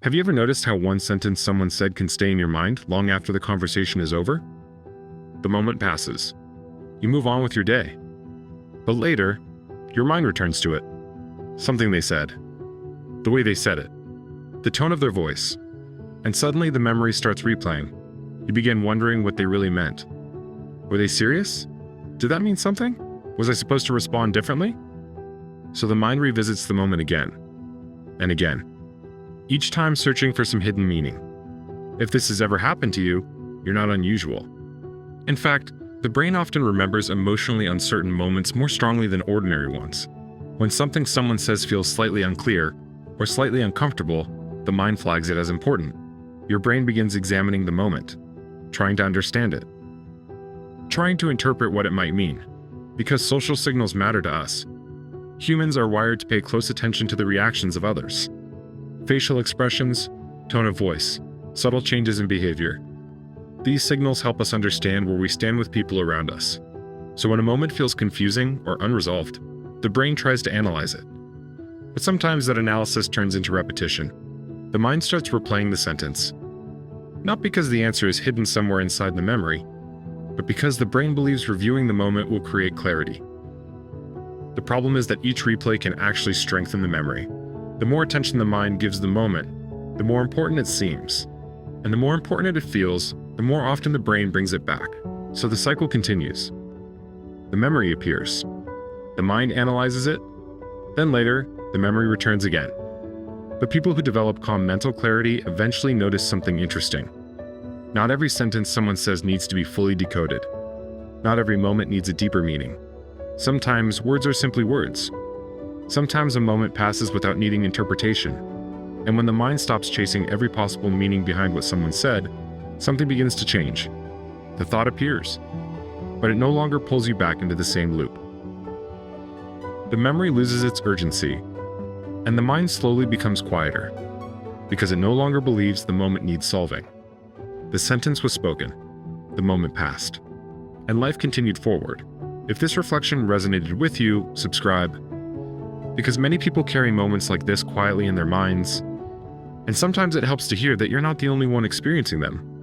Have you ever noticed how one sentence someone said can stay in your mind long after the conversation is over? The moment passes. You move on with your day. But later, your mind returns to it. Something they said. The way they said it. The tone of their voice. And suddenly the memory starts replaying. You begin wondering what they really meant. Were they serious? Did that mean something? Was I supposed to respond differently? So the mind revisits the moment again. And again. Each time searching for some hidden meaning. If this has ever happened to you, you're not unusual. In fact, the brain often remembers emotionally uncertain moments more strongly than ordinary ones. When something someone says feels slightly unclear or slightly uncomfortable, the mind flags it as important. Your brain begins examining the moment, trying to understand it, trying to interpret what it might mean. Because social signals matter to us, humans are wired to pay close attention to the reactions of others. Facial expressions, tone of voice, subtle changes in behavior. These signals help us understand where we stand with people around us. So when a moment feels confusing or unresolved, the brain tries to analyze it. But sometimes that analysis turns into repetition. The mind starts replaying the sentence. Not because the answer is hidden somewhere inside the memory, but because the brain believes reviewing the moment will create clarity. The problem is that each replay can actually strengthen the memory. The more attention the mind gives the moment, the more important it seems. And the more important it feels, the more often the brain brings it back. So the cycle continues. The memory appears. The mind analyzes it. Then later, the memory returns again. But people who develop calm mental clarity eventually notice something interesting. Not every sentence someone says needs to be fully decoded. Not every moment needs a deeper meaning. Sometimes words are simply words. Sometimes a moment passes without needing interpretation. And when the mind stops chasing every possible meaning behind what someone said, something begins to change. The thought appears, but it no longer pulls you back into the same loop. The memory loses its urgency, and the mind slowly becomes quieter, because it no longer believes the moment needs solving. The sentence was spoken, the moment passed, and life continued forward. If this reflection resonated with you, subscribe, because many people carry moments like this quietly in their minds, and sometimes it helps to hear that you're not the only one experiencing them.